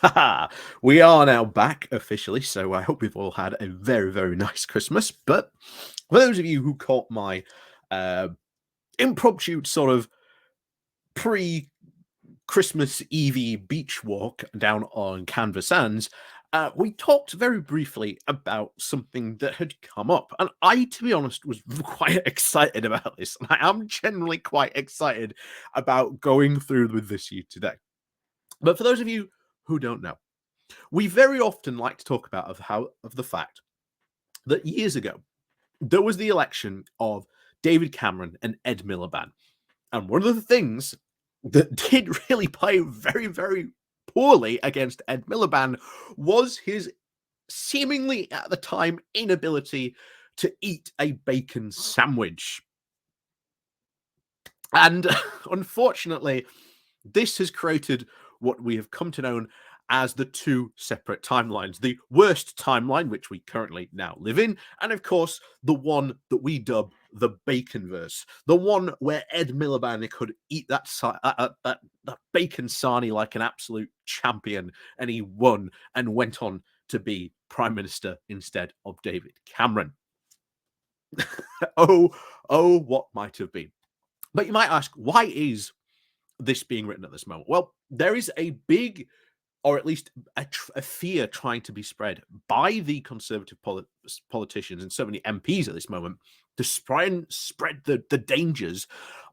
Haha, we are now back officially, so I hope you've all had a very, very nice Christmas. But for those of you who caught my uh, impromptu sort of pre Christmas Eve beach walk down on Canvas Sands, we talked very briefly about something that had come up. And I, to be honest, was quite excited about this. And I am generally quite excited about going through with this you today. But for those of you who don't know, we very often like to talk about of the fact that years ago there was the election of David Cameron and Ed Miliband, and one of the things that did really play very, very poorly against Ed Miliband was his seemingly at the time inability to eat a bacon sandwich. And unfortunately, this has created what we have come to know as the two separate timelines. The worst timeline, which we currently now live in, and of course, the one that we dub the baconverse. The one where Ed Miliband could eat that bacon sarnie like an absolute champion, and he won and went on to be Prime Minister instead of David Cameron. oh, oh, what might have been. But you might ask, why is this being written at this moment? Well, there is a big, or at least a fear trying to be spread by the conservative politicians and so many MPs at this moment to try and spread the dangers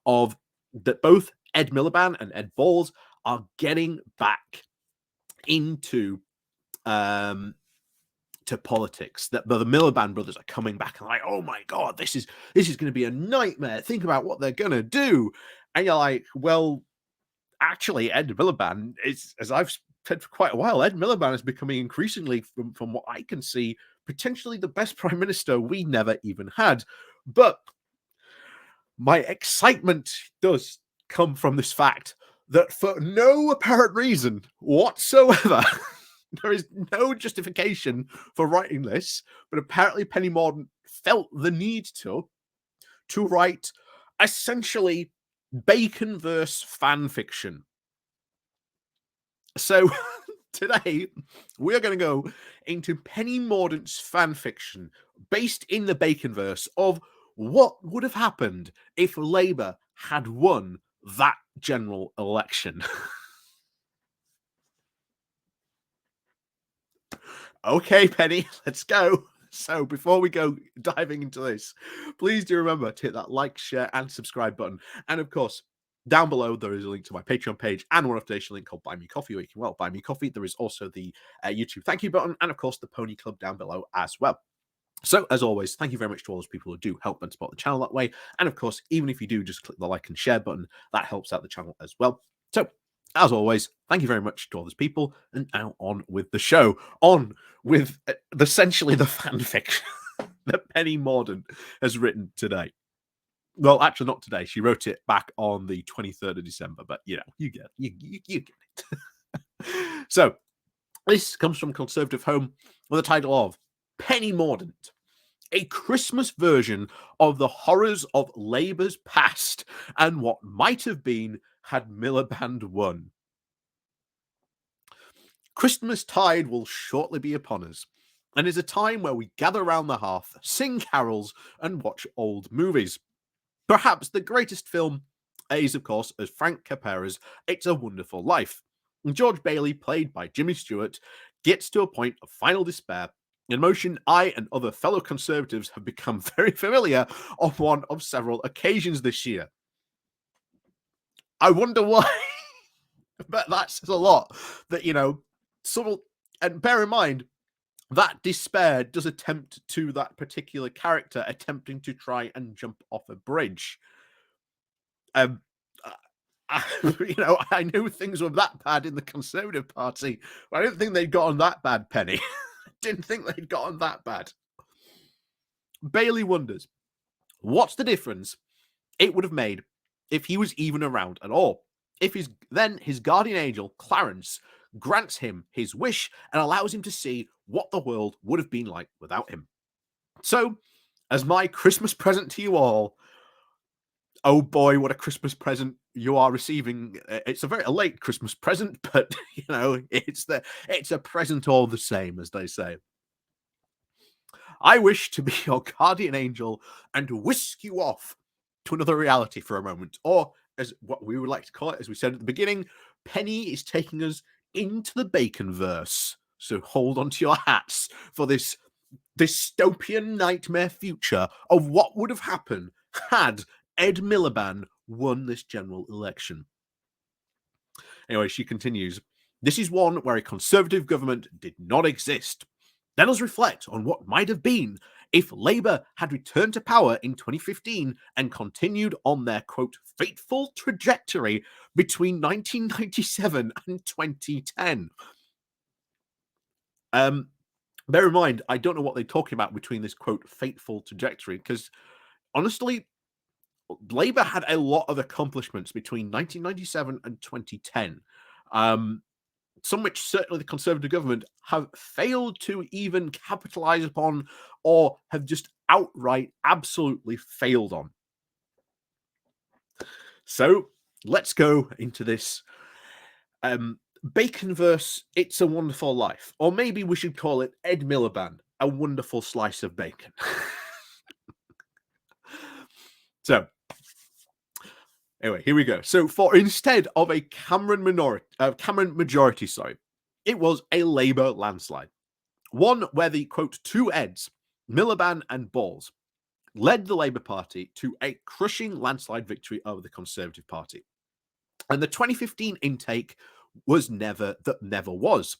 of that both Ed Miliband and Ed Balls are getting back into to politics, that the Miliband brothers are coming back and like, oh my god, this is going to be a nightmare. Think about what they're going to do. And you're like, well, actually, Ed Miliband is, as I've said for quite a while, Ed Miliband is becoming increasingly, from what I can see, potentially the best prime minister we never even had. But my excitement does come from this fact that for no apparent reason whatsoever, there is no justification for writing this, but apparently Penny Mordaunt felt the need to write essentially baconverse fan fiction. So today we are going to go into Penny Mordaunt's fan fiction based in the baconverse of what would have happened if Labour had won that general election. Okay, Penny, let's go. So before we go diving into this, please do remember to hit that like, share, and subscribe button. And of course, down below, there is a link to my Patreon page and one foundation link called Buy Me Coffee, where you can, well, buy me coffee. There is also the YouTube thank you button, and of course, the Pony Club down below as well. So, as always, thank you very much to all those people who do help and support the channel that way. And of course, even if you do just click the like and share button, that helps out the channel as well. So, as always, thank you very much to all those people. And now on with the show. On with essentially the fan fiction that Penny Mordaunt has written today. Well, actually, not today. She wrote it back on the 23rd of December, but you know, you get it. So, this comes from Conservative Home with the title of Penny Mordaunt, a Christmas version of the horrors of Labour's past and what might have been had Miliband won. Christmas tide will shortly be upon us, and is a time where we gather around the hearth, sing carols, and watch old movies. Perhaps the greatest film is, of course, as Frank Capera's It's a Wonderful Life. George Bailey, played by Jimmy Stewart, gets to a point of final despair, an emotion I and other fellow Conservatives have become very familiar on one of several occasions this year. I wonder why, but that says a lot. That, you know, and bear in mind, that despair does attempt to that particular character attempting to try and jump off a bridge. You know, I knew things were that bad in the Conservative Party, but I didn't think they'd gotten that bad, Penny. Didn't think they'd gotten that bad. Bailey wonders, what's the difference it would have made if he was even around at all? If his guardian angel, Clarence, grants him his wish and allows him to see what the world would have been like without him. So, as my Christmas present to you all, oh boy, what a Christmas present you are receiving. It's a very late Christmas present, but it's a present all the same, as they say. I wish to be your guardian angel and whisk you off to another reality for a moment. Or, as what we would like to call it, as we said at the beginning, Penny is taking us into the baconverse. So hold on to your hats for this dystopian nightmare future of what would have happened had Ed Miliband won this general election. Anyway, she continues, this is one where a conservative government did not exist. Let us reflect on what might have been if Labour had returned to power in 2015 and continued on their, quote, fateful trajectory between 1997 and 2010. Bear in mind, I don't know what they're talking about between this, quote, fateful trajectory, because honestly, Labour had a lot of accomplishments between 1997 and 2010. Some which certainly the Conservative government have failed to even capitalise upon or have just outright absolutely failed on. So let's go into this baconverse, It's a Wonderful Life. Or maybe we should call it Ed Miliband, A Wonderful Slice of Bacon. So anyway, here we go. So for instead of a Cameron majority, it was a Labour landslide. One where the, quote, two Eds, Miliband and Balls, led the Labour Party to a crushing landslide victory over the Conservative Party. And the 2015 intake was never was.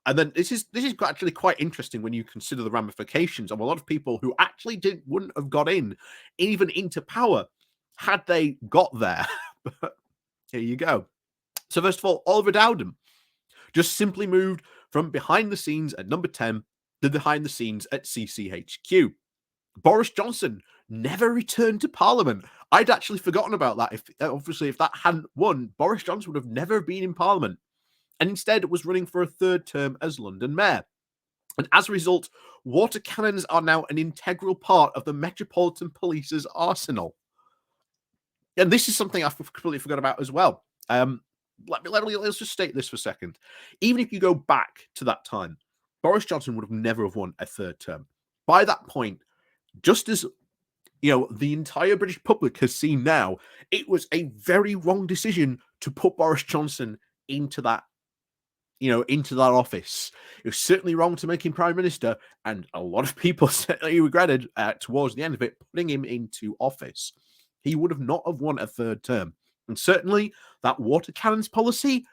And then this is actually quite interesting when you consider the ramifications of a lot of people who actually wouldn't have got even into power had they got there. But here you go. So first of all, Oliver Dowden just simply moved from behind the scenes at number 10 to behind the scenes at CCHQ. Boris Johnson never returned to Parliament. I'd actually forgotten about that. If that hadn't won, Boris Johnson would have never been in Parliament, and instead was running for a third term as London Mayor. And as a result, water cannons are now an integral part of the Metropolitan Police's arsenal. And this is something I completely forgot about as well. Let's just state this for a second. Even if you go back to that time, Boris Johnson would have never have won a third term. By that point, just as the entire British public has seen now, it was a very wrong decision to put Boris Johnson into that office. It was certainly wrong to make him Prime Minister, and a lot of people certainly regretted towards the end of it putting him into office. He would have not have won a third term. And certainly that water cannons policy,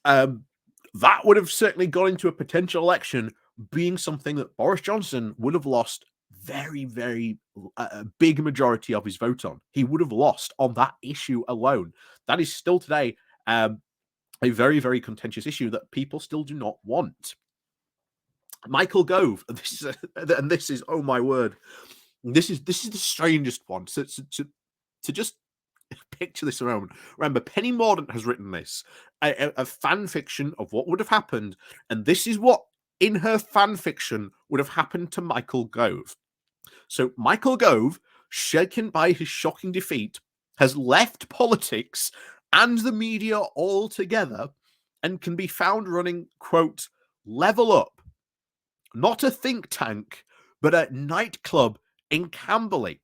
that would have certainly gone into a potential election being something that Boris Johnson would have lost very, very big majority of his vote on. He would have lost on that issue alone. That is still today a very, very contentious issue that people still do not want. Michael Gove, this is oh my word, this is the strangest one. So to just picture this around. Remember, Penny Mordaunt has written this, a fan fiction of what would have happened, and this is what in her fan fiction would have happened to Michael Gove. So Michael Gove, shaken by his shocking defeat, has left politics and the media altogether and can be found running, quote, Level Up, not a think tank, but a nightclub in Camberley.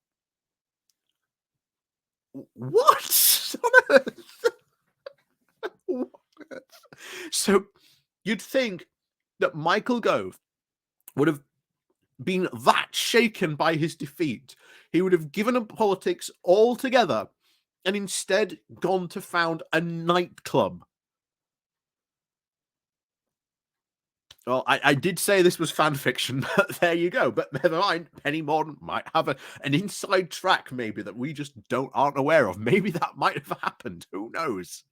What on earth? What on earth? So you'd think that Michael Gove would have been that shaken by his defeat, he would have given up politics altogether and instead gone to found a nightclub. Well, I did say this was fan fiction, but there you go. But never mind, Penny Mordaunt might have an inside track maybe that we just aren't aware of. Maybe that might have happened. Who knows?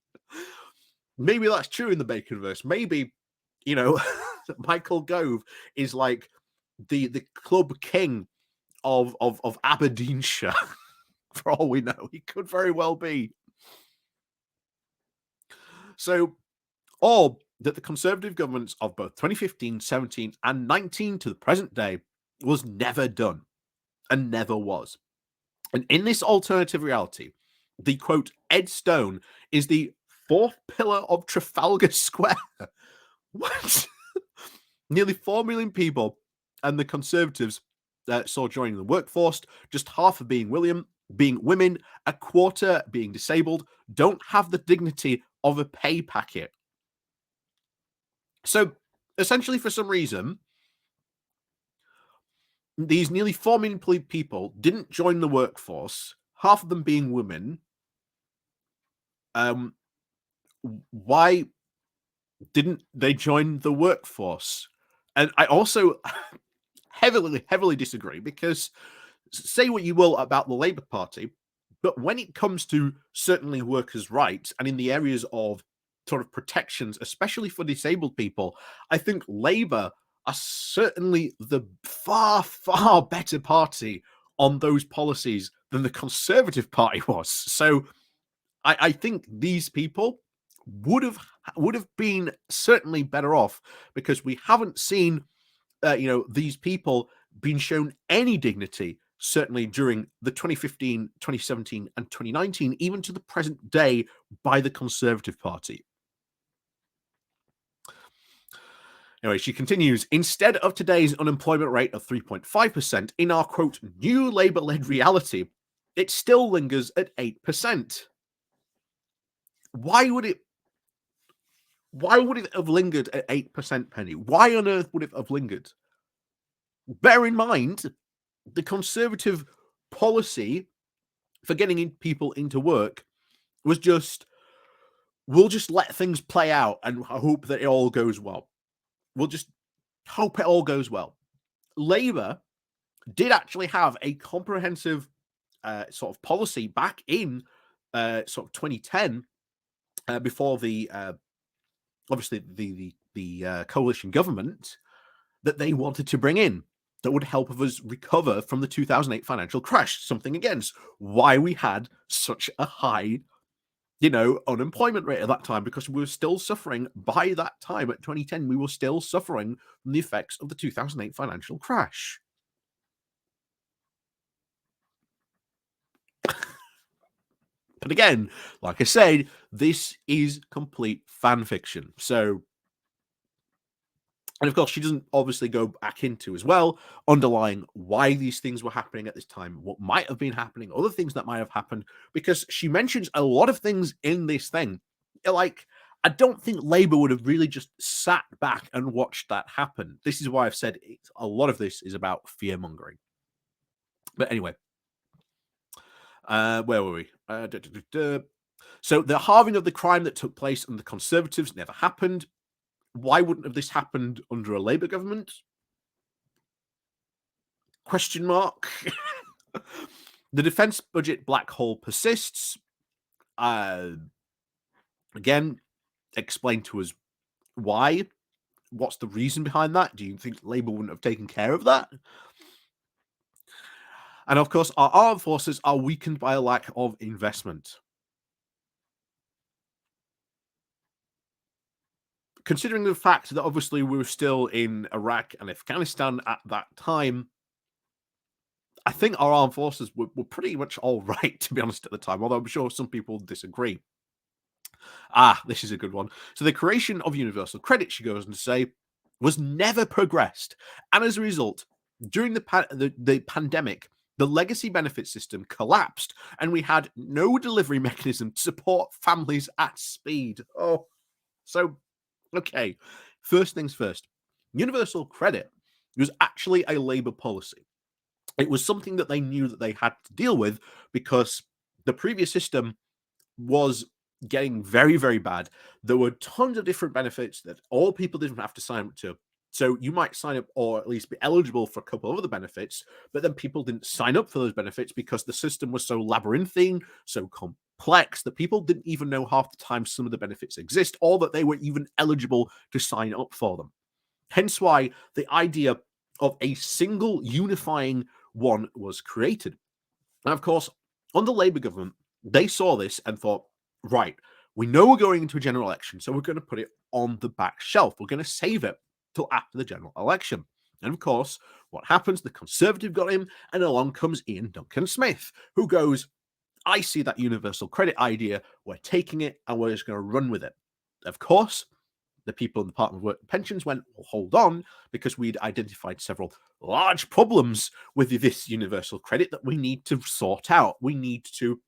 Maybe that's true in the Baconverse. Maybe, Michael Gove is like the club king of Aberdeenshire. For all we know, he could very well be. So, all that the Conservative governments of both 2015, 17, and 19 to the present day was never done and never was. And in this alternative reality, the quote, Ed Stone is the fourth pillar of Trafalgar Square. What? Nearly 4 million people and the Conservatives saw joining the workforce, just half of being women, a quarter being disabled, don't have the dignity of a pay packet. So essentially, for some reason, these nearly 4 million people didn't join the workforce, half of them being women. Why didn't they join the workforce? And I also heavily disagree, because say what you will about the Labour Party, but when it comes to certainly workers' rights and in the areas of sort of protections, especially for disabled people, I think Labour are certainly the far better party on those policies than the Conservative Party was. So I think these people would have been certainly better off, because we haven't seen these people being shown any dignity, certainly during the 2015, 2017, and 2019, even to the present day, by the Conservative Party. Anyway, she continues, instead of today's unemployment rate of 3.5%, in our quote, new Labour-led reality, it still lingers at 8%. Why would it have lingered at 8%, Penny? Why on earth would it have lingered? Bear in mind, the Conservative policy for getting people into work was we'll just let things play out and hope that it all goes well. We'll just hope it all goes well. Labour did actually have a comprehensive sort of policy back in sort of 2010, before the obviously the coalition government, that they wanted to bring in that would help us recover from the 2008 financial crash. Something against why we had such a high, unemployment rate at that time, because we were still suffering by that time at 2010. We were still suffering from the effects of the 2008 financial crash. But again, like I said, this is complete fan fiction. So, and of course, she doesn't obviously go back into as well underlying why these things were happening at this time, what might have been happening, other things that might have happened, because she mentions a lot of things in this thing. Like, I don't think Labour would have really just sat back and watched that happen. This is why I've said a lot of this is about fear mongering. But anyway, where were we? So the halving of the crime that took place under the Conservatives never happened. Why wouldn't have this happened under a Labour government? Question mark. The defence budget black hole persists. Again, explain to us why. What's the reason behind that? Do you think Labour wouldn't have taken care of that? And of course, our armed forces are weakened by a lack of investment. Considering the fact that obviously we were still in Iraq and Afghanistan at that time, I think our armed forces were pretty much all right, to be honest, at the time, although I'm sure some people disagree. This is a good one. So the creation of universal credit, she goes on to say, was never progressed. And as a result, during the pandemic, the legacy benefit system collapsed and we had no delivery mechanism to support families at speed. Oh, so, okay. First things first, universal credit was actually a Labour policy. It was something that they knew that they had to deal with because the previous system was getting very bad. There were tons of different benefits that all people didn't have to sign up to. So you might sign up or at least be eligible for a couple of other benefits, but then people didn't sign up for those benefits because the system was so labyrinthine, so complex that people didn't even know half the time some of the benefits exist or that they were even eligible to sign up for them. Hence why the idea of a single unifying one was created. And of course, on the Labour government, they saw this and thought, right, we know we're going into a general election, so we're going to put it on the back shelf. We're going to save it till after the general election. And of course, what happens? The Conservative got him, and along comes Ian Duncan Smith, who goes, I see that universal credit idea. We're taking it and we're just going to run with it. Of course, the people in the Department of Work and Pensions went, well, hold on, because we'd identified several large problems with this universal credit that we need to sort out. We need to,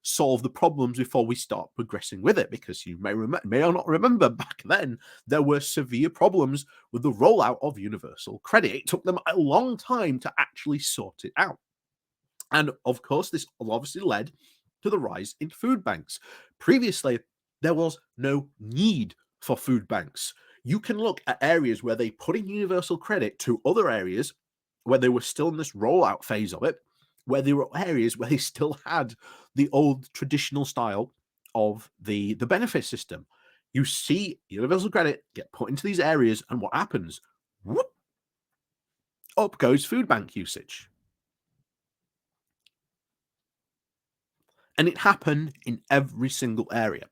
solve the problems before we start progressing with it, because you may or not remember back then, there were severe problems with the rollout of universal credit. It took them a long time to actually sort it out. And of course, this obviously led to the rise in food banks. Previously, there was no need for food banks. You can look at areas where they put in universal credit to other areas where they were still in this rollout phase of it, where there were areas where they still had the old traditional style of the benefit system. You see universal credit get put into these areas, and what happens? Whoop, up goes food bank usage. And it happened in every single area.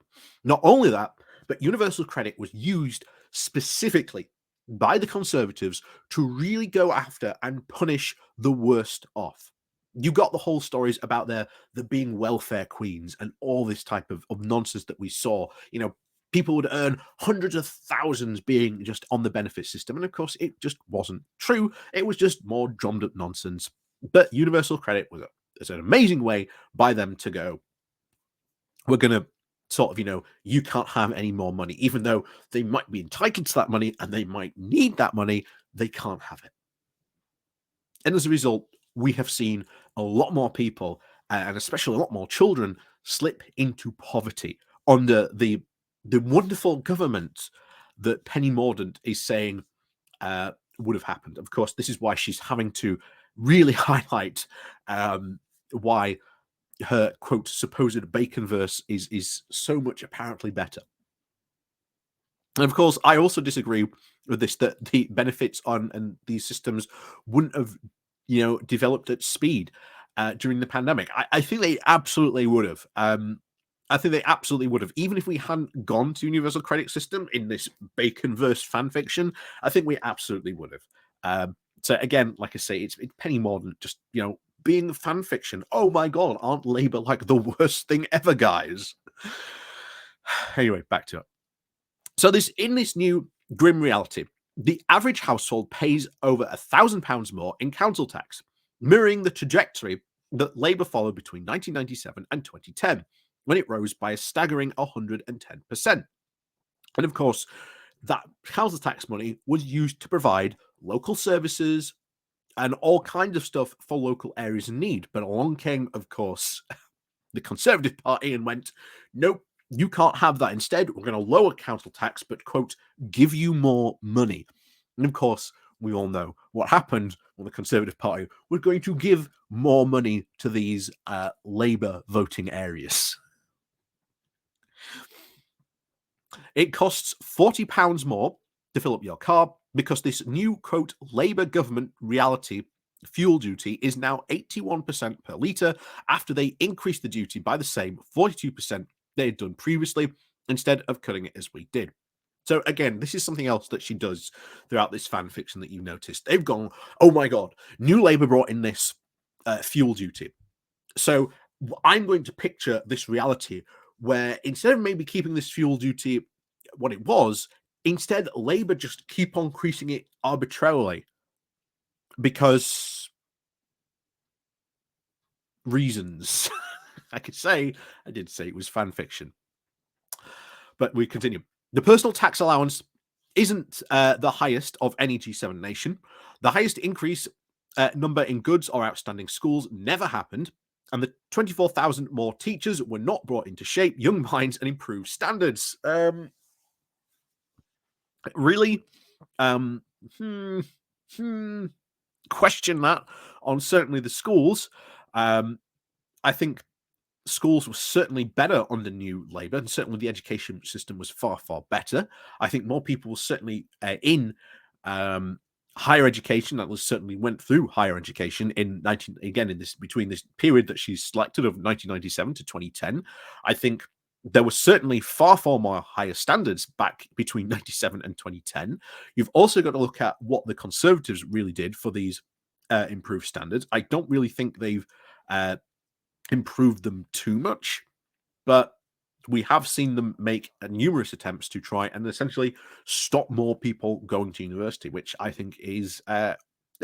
Not only that, but universal credit was used specifically by the Conservatives to really go after and punish the worst off. You got the whole stories about the being welfare queens and all this type of nonsense that we saw. People would earn hundreds of thousands being just on the benefit system. And of course, it just wasn't true. It was just more drummed up nonsense. But universal credit was an amazing way by them to go, we're going to sort of, you can't have any more money, even though they might be entitled to that money and they might need that money, they can't have it. And as a result, we have seen a lot more people, and especially a lot more children, slip into poverty under the wonderful government that Penny Mordaunt is saying would have happened. Of course, this is why she's having to really highlight why her, quote, supposed baconverse is so much apparently better. And of course, I also disagree with this, that the benefits and these systems wouldn't have, developed at speed during the pandemic. I think they absolutely would have. I think they absolutely would have. Even if we hadn't gone to universal credit system in this baconverse fan fiction, I think we absolutely would have. So again, like I say, it's Penny Mordaunt just, being fan fiction. Oh my God, aren't Labour like the worst thing ever, guys? Anyway, back to it. So in this new grim reality, the average household pays over £1,000 more in council tax, mirroring the trajectory that Labour followed between 1997 and 2010, when it rose by a staggering 110%. And of course, that council tax money was used to provide local services and all kinds of stuff for local areas in need. But along came, of course, the Conservative Party and went, nope, you can't have that. Instead, we're going to lower council tax, but, quote, give you more money. And of course, we all know what happened when the Conservative Party was going to give more money to these Labour voting areas. It costs £40 more to fill up your car because this new, quote, Labour government reality fuel duty is now 81% per litre after they increased the duty by the same 42% they had done previously, instead of cutting it as we did. So again, this is something else that she does throughout this fan fiction that you noticed. They've gone, oh my God, New Labour brought in this fuel duty. So I'm going to picture this reality where instead of maybe keeping this fuel duty what it was, instead Labour just keep on increasing it arbitrarily because reasons. I did say it was fan fiction. But we continue. The personal tax allowance isn't the highest of any G7 nation. The highest increase number in goods or outstanding schools never happened. And the 24,000 more teachers were not brought into shape young minds and improved standards. Really? Question that on certainly the schools. I think schools were certainly better under New Labour, and certainly the education system was far, far better. I think more people were certainly in higher education. That was certainly went through higher education in between this period that she's selected of 1997 to 2010. I think There were certainly far, far more higher standards back between 97 and 2010. You've also got to look at what the Conservatives really did for these improved standards. I don't really think they've uh, improved them too much, but we have seen them make numerous attempts to try and essentially stop more people going to university, which I think is a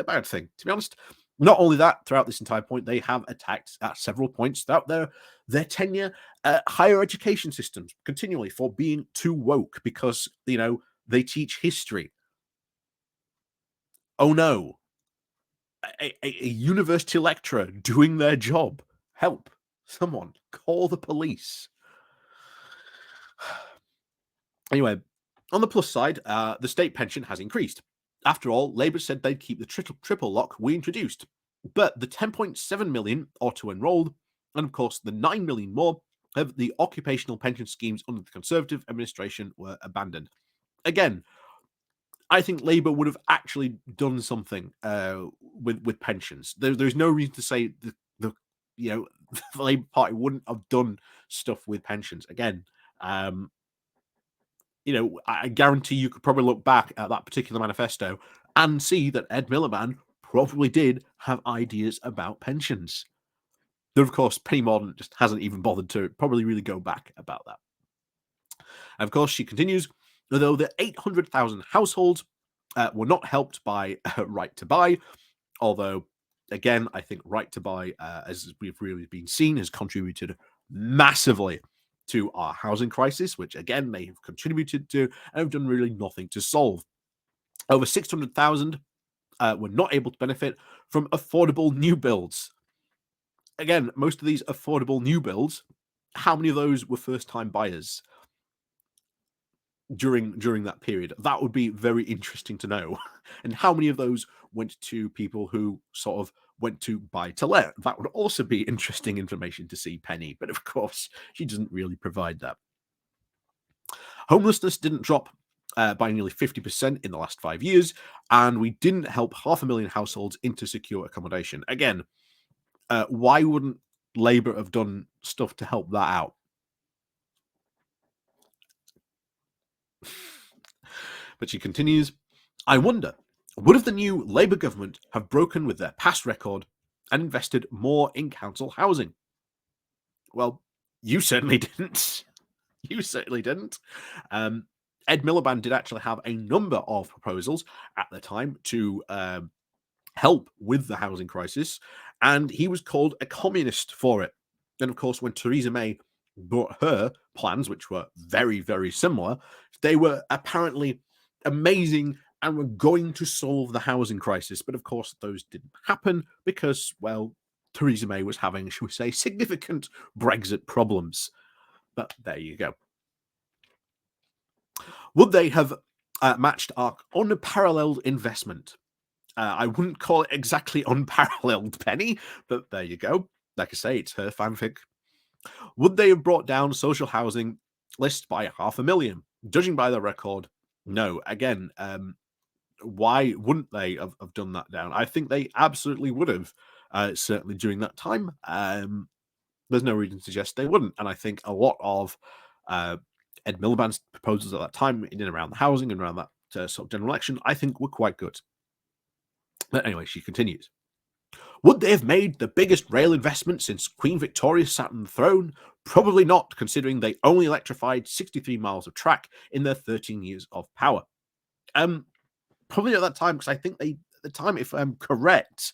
bad thing, to be honest. Not only that, throughout this entire point, they have attacked at several points throughout their tenure higher education systems continually for being too woke because they teach history. Oh no, a university lecturer doing their job. Help! Someone call the police. Anyway, on the plus side, the state pension has increased. After all, Labour said they'd keep the triple lock we introduced. But the 10.7 million auto-enrolled, and of course the 9 million more of the occupational pension schemes under the Conservative administration were abandoned. Again, I think Labour would have actually done something with pensions. There's no reason to say the the Labour Party wouldn't have done stuff with pensions. Again, I guarantee you could probably look back at that particular manifesto and see that Ed Miliband probably did have ideas about pensions. Though, of course, Penny Mordaunt just hasn't even bothered to probably really go back about that. And of course, she continues, although the 800,000 households were not helped by right to buy, although, again, I think right to buy, as we've really been seen, has contributed massively to our housing crisis, which again they have contributed to and have done really nothing to solve. Over 600,000 were not able to benefit from affordable new builds. Again, most of these affordable new builds, how many of those were first-time buyers during that period? That would be very interesting to know. And how many of those went to people who sort of went to buy to let? That would also be interesting information to see, Penny. But of course, she doesn't really provide that. Homelessness didn't drop by nearly 50% in the last 5 years, and we didn't help 500,000 households into secure accommodation. Again, why wouldn't Labour have done stuff to help that out? But she continues, I wonder, would have the new Labour government have broken with their past record and invested more in council housing? Well, you certainly didn't. You certainly didn't. Ed Miliband did actually have a number of proposals at the time to help with the housing crisis, and he was called a communist for it. And of course, when Theresa May brought her plans, which were very, very similar, they were apparently amazing and were going to solve the housing crisis. But of course, those didn't happen because, well, Theresa May was having, shall we say, significant Brexit problems. But there you go. Would they have matched our unparalleled investment? I wouldn't call it exactly unparalleled, Penny, but there you go. Like I say, it's her fanfic. Would they have brought down social housing list by 500,000? Judging by the record, no. Again, why wouldn't they have done that down? I think they absolutely would have, certainly during that time. There's no reason to suggest they wouldn't. And I think a lot of Ed Miliband's proposals at that time in and around the housing and around that sort of general election, I think were quite good. But anyway, she continues. Would they have made the biggest rail investment since Queen Victoria sat on the throne? Probably not, considering they only electrified 63 miles of track in their 13 years of power. Probably at that time, because I think they, at the time, if I'm correct,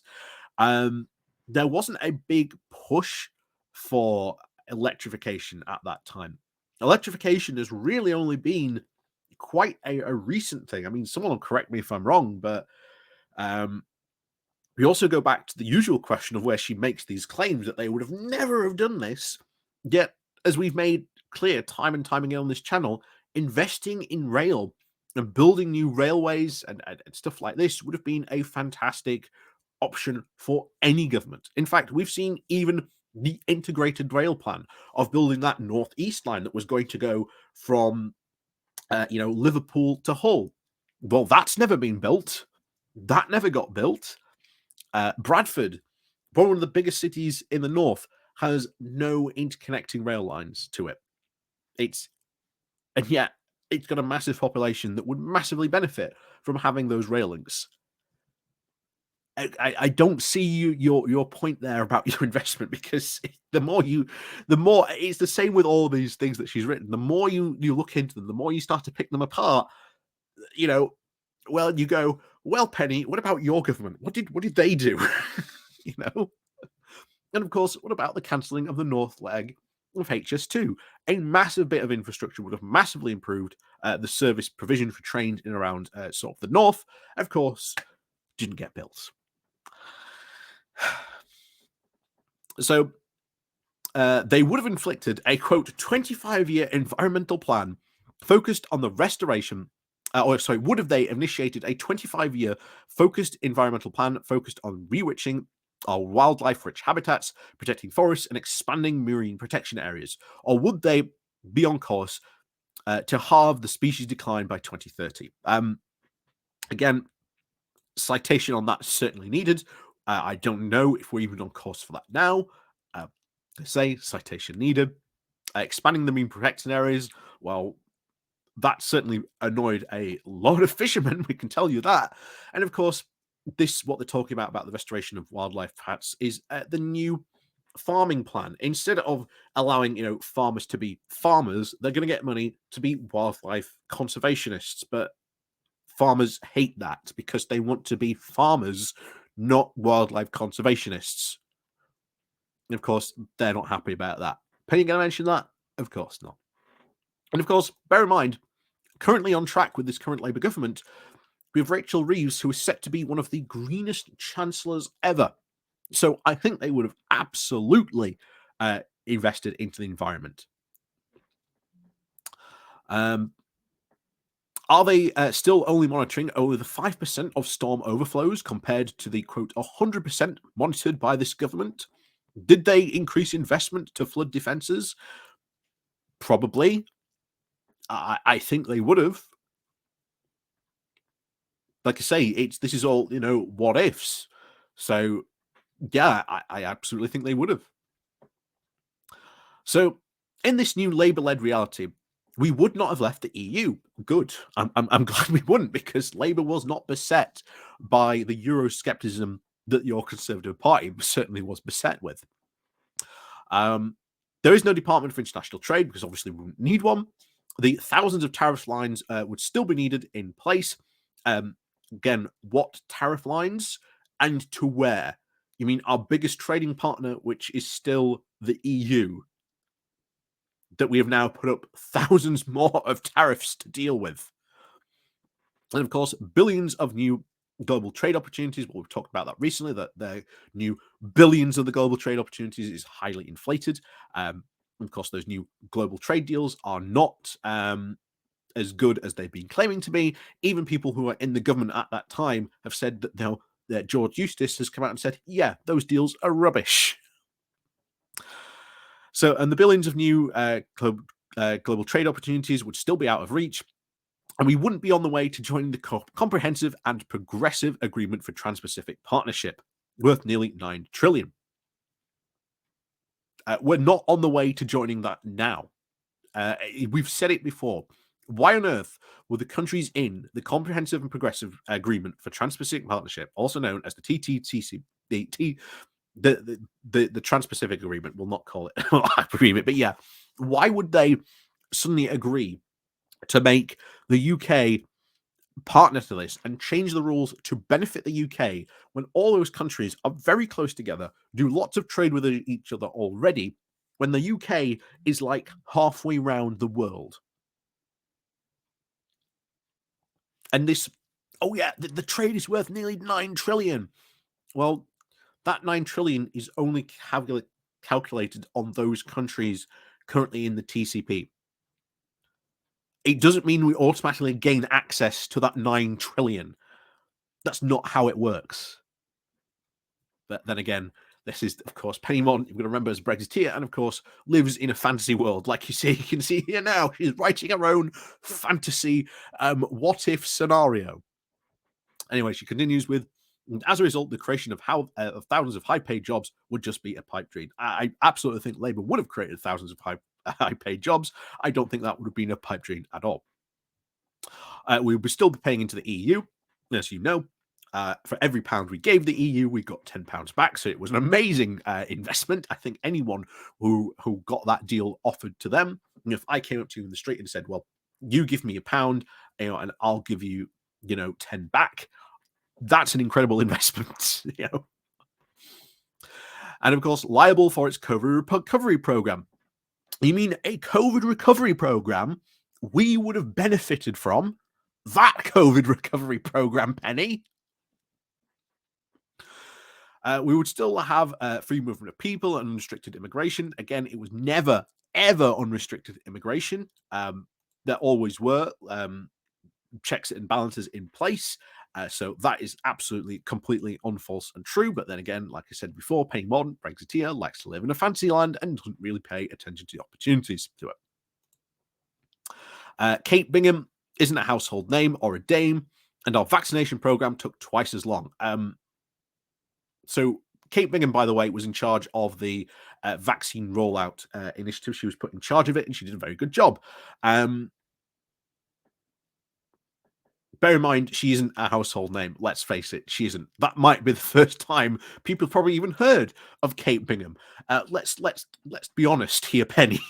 there wasn't a big push for electrification at that time. Electrification has really only been quite a recent thing. I mean, someone will correct me if I'm wrong, but we also go back to the usual question of where she makes these claims that they would have never have done this. Yet, as we've made clear time and time again on this channel, investing in rail and building new railways and stuff like this would have been a fantastic option for any government. In fact, we've seen even the integrated rail plan of building that northeast line that was going to go from Liverpool to Hull. Well, that's never been built. That never got built. Bradford, one of the biggest cities in the north, has no interconnecting rail lines to it. It's and yet it's got a massive population that would massively benefit from having those rail links. I don't see your point there about your investment, because the more it's the same with all these things that she's written. The more you look into them, the more you start to pick them apart. You know, well, you go, well, Penny, what about your government? What did they do? you know, and of course, what about the cancelling of the north leg of HS2? A massive bit of infrastructure would have massively improved the service provision for trains in around sort of the north. Of course, didn't get built. So they would have inflicted a, quote, 25-year environmental plan focused on the restoration, would have they initiated a 25-year focused environmental plan focused on rewitching our wildlife-rich habitats, protecting forests, and expanding marine protection areas? Or would they be on course to halve the species decline by 2030? Again, citation on that is certainly needed. I don't know if we're even on course for that now. They say citation needed. Expanding the marine protection areas, well, that certainly annoyed a lot of fishermen, we can tell you that. And of course, this, what they're talking about the restoration of wildlife habitats, is the new farming plan. Instead of allowing farmers to be farmers, they're going to get money to be wildlife conservationists. But farmers hate that because they want to be farmers, not wildlife conservationists. And of course, they're not happy about that. Penny going to mention that? Of course not. And of course, bear in mind, currently on track with this current Labour government, we have Rachel Reeves, who is set to be one of the greenest chancellors ever. So I think they would have absolutely invested into the environment. Are they still only monitoring over the 5% of storm overflows compared to the, quote, 100% monitored by this government? Did they increase investment to flood defences? Probably. I think they would have. Like I say, this is all, what ifs. So, yeah, I absolutely think they would have. So, in this new Labour-led reality, we would not have left the EU. Good. I'm glad we wouldn't, because Labour was not beset by the Euroscepticism that your Conservative Party certainly was beset with. There is no Department for International Trade, because obviously we wouldn't need one. The thousands of tariff lines would still be needed in place. Again, what tariff lines and to where? You mean our biggest trading partner, which is still the EU, that we have now put up thousands more of tariffs to deal with? And of course, billions of new global trade opportunities. Well, we've talked about that recently, that the new billions of the global trade opportunities is highly inflated. Of course, those new global trade deals are not as good as they've been claiming to be. Even people who are in the government at that time have said that George Eustice has come out and said, yeah, those deals are rubbish. So, and the billions of new global trade opportunities would still be out of reach, and we wouldn't be on the way to joining the Comprehensive and Progressive Agreement for Trans-Pacific Partnership, worth nearly $9 trillion. We're not on the way to joining that now. We've said it before. Why on earth were the countries in the Comprehensive and Progressive Agreement for Trans-Pacific Partnership, also known as the TTTC, the Trans-Pacific Agreement, we'll not call it agreement, but yeah, why would they suddenly agree to make the UK partner to this and change the rules to benefit the UK when all those countries are very close together, do lots of trade with each other already, when the UK is like halfway round the world? And this, oh yeah, the trade is worth nearly $9 trillion. Well, that $9 trillion is only calculated on those countries currently in the TCP. It doesn't mean we automatically gain access to that $9 trillion. That's not how it works. But then again, this is, of course, Penny Mordaunt, you've got to remember, as Brexiteer, and of course, lives in a fantasy world. Like you can see here now, she's writing her own fantasy what-if scenario. Anyway, she continues with, as a result, the creation of thousands of high-paid jobs would just be a pipe dream. I absolutely think Labour would have created thousands of high paid jobs, I don't think that would have been a pipe dream at all. We would still be paying into the EU, as you know. For every pound we gave the EU, we got £10 back. So it was an amazing investment. I think anyone who got that deal offered to them, if I came up to you in the street and said, "Well, you give me £1, and I'll give you, 10 back," that's an incredible investment. And of course, liable for its COVID recovery program. You mean a COVID recovery program we would have benefited from? That COVID recovery program, Penny. We would still have free movement of people and unrestricted immigration. Again, it was never, ever unrestricted immigration. There always were checks and balances in place. So that is absolutely, completely unfalse and true. But then again, like I said before, Penny Mordaunt, Brexiteer, likes to live in a fancy land and doesn't really pay attention to the opportunities to it. Kate Bingham isn't a household name or a dame, and our vaccination program took twice as long. So Kate Bingham, by the way, was in charge of the vaccine rollout initiative. She was put in charge of it, and she did a very good job. Bear in mind, she isn't a household name. Let's face it, she isn't. That might be the first time people probably even heard of Kate Bingham. Let's be honest here, Penny.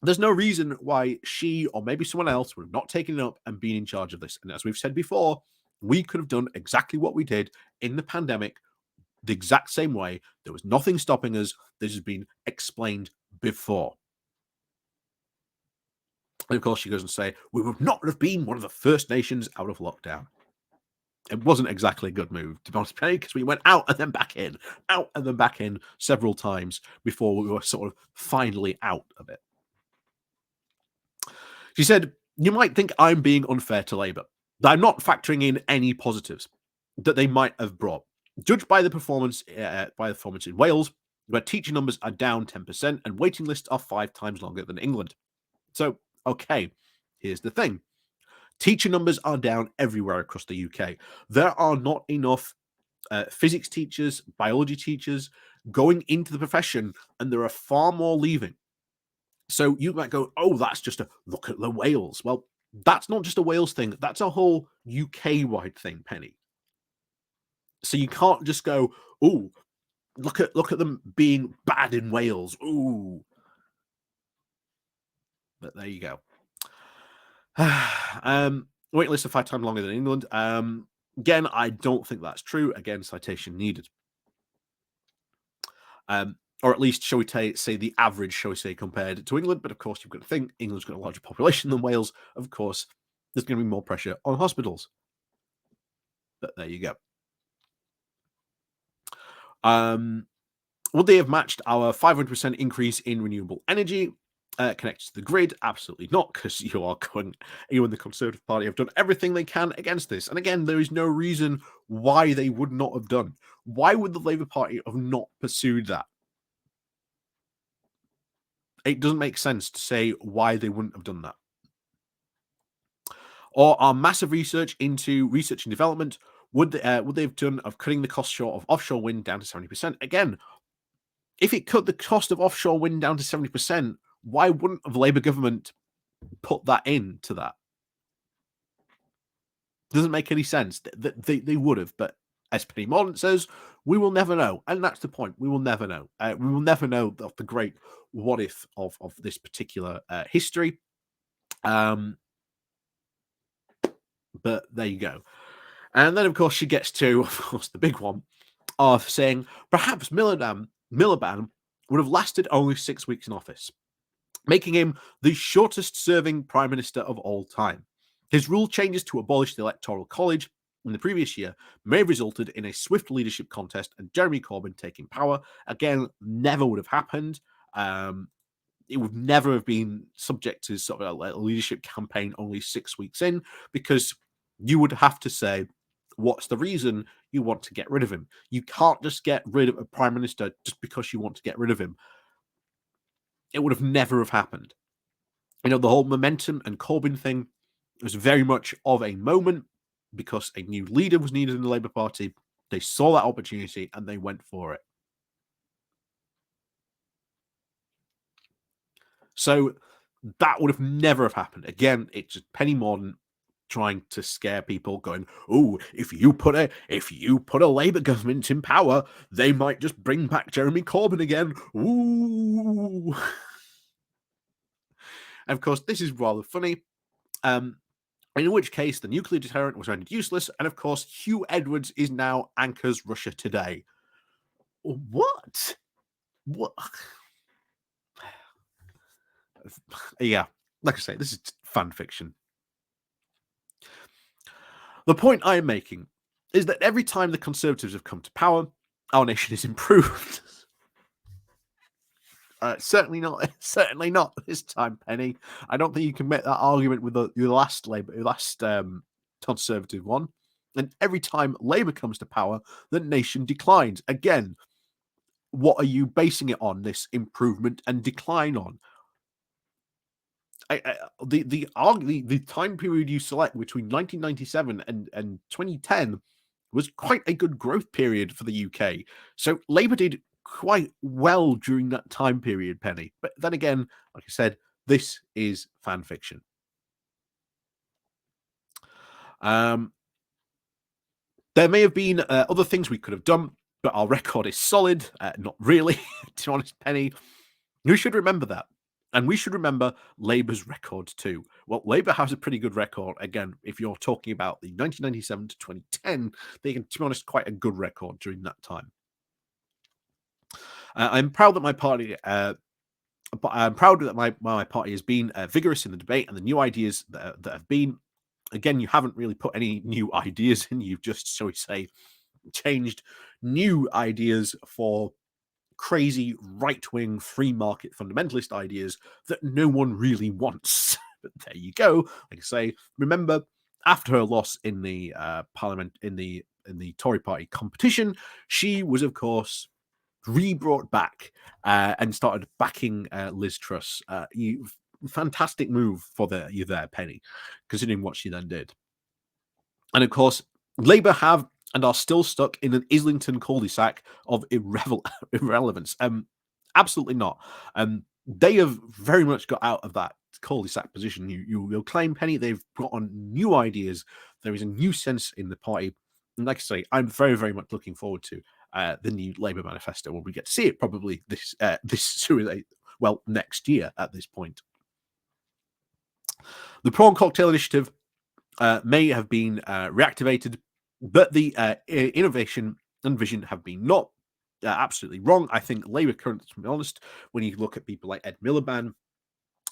There's no reason why she or maybe someone else would have not taken it up and been in charge of this. And as we've said before, we could have done exactly what we did in the pandemic the exact same way. There was nothing stopping us. This has been explained before. And of course, she goes and say, we would not have been one of the first nations out of lockdown. It wasn't exactly a good move, to be honest, because we went out and then back in, out and then back in several times before we were sort of finally out of it. She said, you might think I'm being unfair to Labour, that I'm not factoring in any positives that they might have brought. Judged by the performance in Wales, where teacher numbers are down 10% and waiting lists are 5 times longer than England. So, okay, here's the thing. Teacher numbers are down everywhere across the UK. There are not enough physics teachers, biology teachers going into the profession, and there are far more leaving. So you might go, oh, that's just a look at the Wales. Well, that's not just a Wales thing. That's a whole UK-wide thing, Penny. So you can't just go, oh, look at them being bad in Wales. Ooh. But there you go. Wait list are 5 times longer than England. Again, I don't think that's true. Again, citation needed. Or at least, shall we say, the average, shall we say, compared to England. But of course, you've got to think England's got a larger population than Wales. Of course, there's going to be more pressure on hospitals. But there you go. Would they have matched our 500% increase in renewable energy connected to the grid? Absolutely not, because you and the Conservative Party have done everything they can against this. And again, there is no reason why they would not have done. Why would the Labour Party have not pursued that? It doesn't make sense to say why they wouldn't have done that. Or our massive research into research and development, would they have done of cutting the cost short of offshore wind down to 70%? Again, if it cut the cost of offshore wind down to 70%, why wouldn't the Labour government put that into that? Doesn't make any sense. They would have, but as Penny Mordaunt says, we will never know. And that's the point. We will never know. We will never know of the great what if of this particular history. But there you go. And then, of course, she gets to, of course, the big one of saying perhaps Miliband would have lasted only 6 weeks in office, making him the shortest serving prime minister of all time. His rule changes to abolish the Electoral College in the previous year may have resulted in a swift leadership contest and Jeremy Corbyn taking power. Again, never would have happened. It would never have been subject to sort of a leadership campaign only 6 weeks in, because you would have to say, what's the reason you want to get rid of him? You can't just get rid of a prime minister just because you want to get rid of him. It would have never have happened. The whole momentum and Corbyn thing was very much of a moment because a new leader was needed in the Labour Party. They saw that opportunity and they went for it. So that would have never have happened. Again, it's just Penny Mordaunt trying to scare people, going, "Oh, if you put a Labour government in power, they might just bring back Jeremy Corbyn again." Ooh. And of course, this is rather funny. In which case, the nuclear deterrent was rendered useless, and of course, Hugh Edwards is now anchors Russia Today. What? What? Yeah, like I say, this is fan fiction. The point I am making is that every time the Conservatives have come to power, our nation is improved. Certainly not. Certainly not this time, Penny. I don't think you can make that argument with your last Conservative one. And every time Labour comes to power, the nation declines. Again, what are you basing it on? This improvement and decline on? The time period you select between 1997 and 2010 was quite a good growth period for the UK. So Labour did quite well during that time period, Penny. But then again, like I said, this is fan fiction. There may have been other things we could have done, but our record is solid. Not really, to be honest, Penny. We should remember that. And we should remember Labour's record too. Well, Labour has a pretty good record. Again, if you're talking about the 1997 to 2010, they can, to be honest, quite a good record during that time. I'm proud that my party. I'm proud that my party has been vigorous in the debate and the new ideas that have been. Again, you haven't really put any new ideas in. You've just, shall we say, changed new ideas for crazy right-wing free market fundamentalist ideas that no one really wants. But there you go. Like I say, remember, after her loss in the parliament in the Tory party competition, she was, of course, re-brought back and started backing Liz Truss. Fantastic move for you there, Penny, considering what she then did. And of course, Labour have and are still stuck in an Islington cul-de-sac of irrelevance. Absolutely not. They have very much got out of that cul-de-sac position. You'll claim, Penny, they've got on new ideas. There is a new sense in the party. And like I say, I'm very, very much looking forward to the new Labour manifesto when we get to see it probably this next year at this point. The prawn cocktail initiative may have been reactivated, but the innovation and vision have been not absolutely wrong. I think Labour currently, to be honest, when you look at people like Ed Miliband,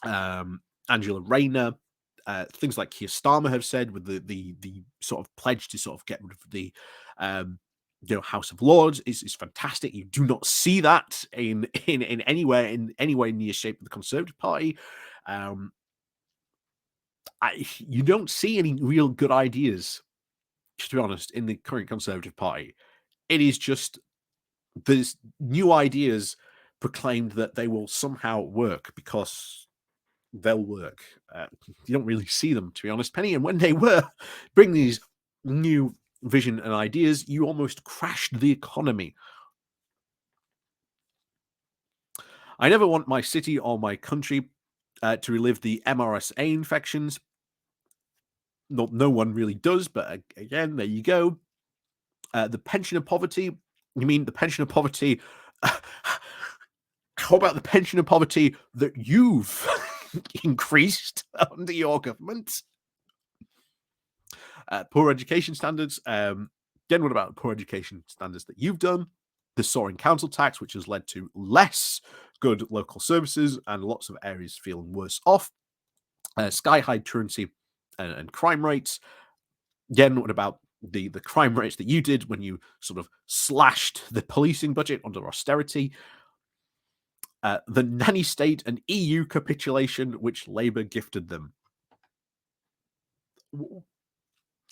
Angela Rayner, things like Keir Starmer have said with the sort of pledge to sort of get rid of the House of Lords is fantastic. You do not see that in anywhere near shape of the Conservative Party. You don't see any real good ideas, to be honest, in the current Conservative Party. It is just there's new ideas proclaimed that they will somehow work because they'll work. You don't really see them, to be honest, Penny. And when they were bring these new vision and ideas, you almost crashed the economy. I never want my city or my country to relive the MRSA infections. No one really does, but again, there you go. The pension of poverty. You mean the pension of poverty? How about the pension of poverty that you've increased under your government? Poor education standards. Again, what about the poor education standards that you've done? The soaring council tax, which has led to less good local services and lots of areas feeling worse off. Sky-high truancy and crime rates. Again, what about the crime rates that you did when you sort of slashed the policing budget under austerity? The nanny state and EU capitulation, which Labour gifted them.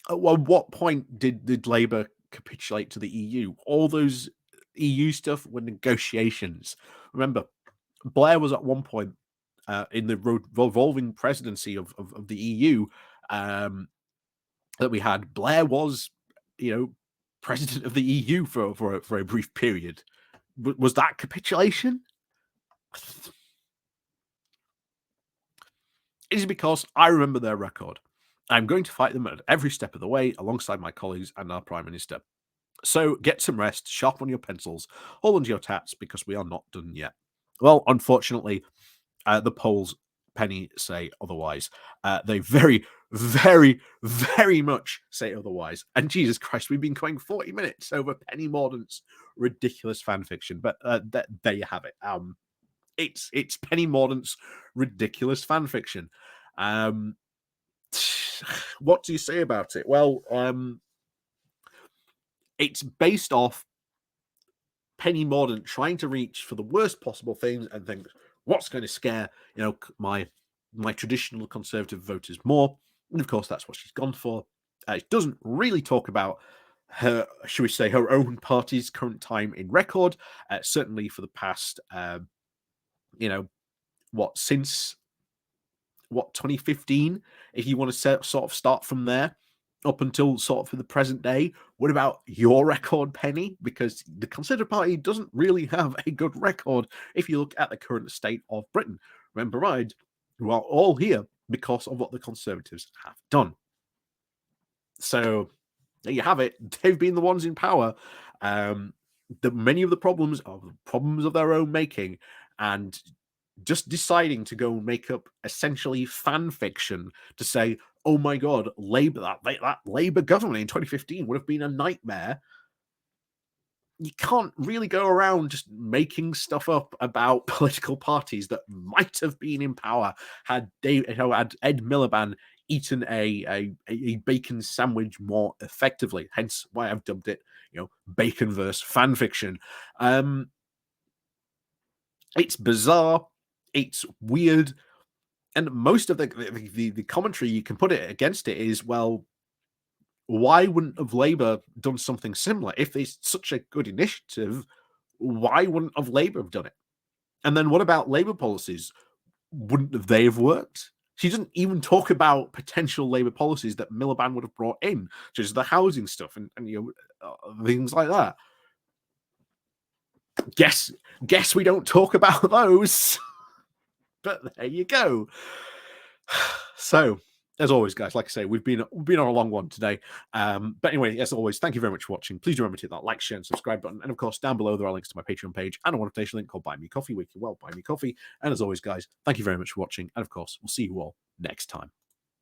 At what point did Labour capitulate to the EU? All those EU stuff were negotiations. Remember, Blair was at one point in the revolving presidency of the EU that we had. Blair was, president of the EU for a brief period. Was that capitulation? It is because I remember their record. I'm going to fight them at every step of the way alongside my colleagues and our Prime Minister. So get some rest, sharpen your pencils, hold onto your tats because we are not done yet. Well, unfortunately, the polls, Penny, say otherwise. They very, very, very much say otherwise. And Jesus Christ, we've been going 40 minutes over Penny Mordaunt's ridiculous fan fiction. But there you have it. It's Penny Mordaunt's ridiculous fan fiction. What do you say about it? Well, it's based off Penny Mordaunt trying to reach for the worst possible things and think, what's going to scare my traditional conservative voters more? And of course, that's what she's gone for. It doesn't really talk about her, should we say, her own party's current time in record. Certainly for the past, since 2015, if you want to sort of start from there up until sort of for the present day. What about your record, Penny? Because the Conservative Party doesn't really have a good record if you look at the current state of Britain. Remember, right, we are all here because of what the Conservatives have done. So there you have it. They've been the ones in power. Many of the problems are problems of their own making, and just deciding to go and make up essentially fan fiction to say, oh my God, that Labour government in 2015 would have been a nightmare. You can't really go around just making stuff up about political parties that might have been in power had Ed Miliband eaten a bacon sandwich more effectively. Hence why I've dubbed it, baconverse fan fiction. It's bizarre. It's weird. And most of the commentary you can put it against it is, well, why wouldn't have Labour done something similar? If it's such a good initiative, why wouldn't have Labour have done it? And then what about Labour policies? Wouldn't they have worked? She doesn't even talk about potential Labour policies that Miliband would have brought in, such as the housing stuff and things like that. Guess we don't talk about those. But there you go. So, as always, guys, like I say, we've been on a long one today. But anyway, as always, thank you very much for watching. Please remember to hit that like, share, and subscribe button. And of course, down below there are links to my Patreon page and a one-invitation link called Buy Me Coffee, where you can buy me coffee. And as always, guys, thank you very much for watching. And of course, we'll see you all next time.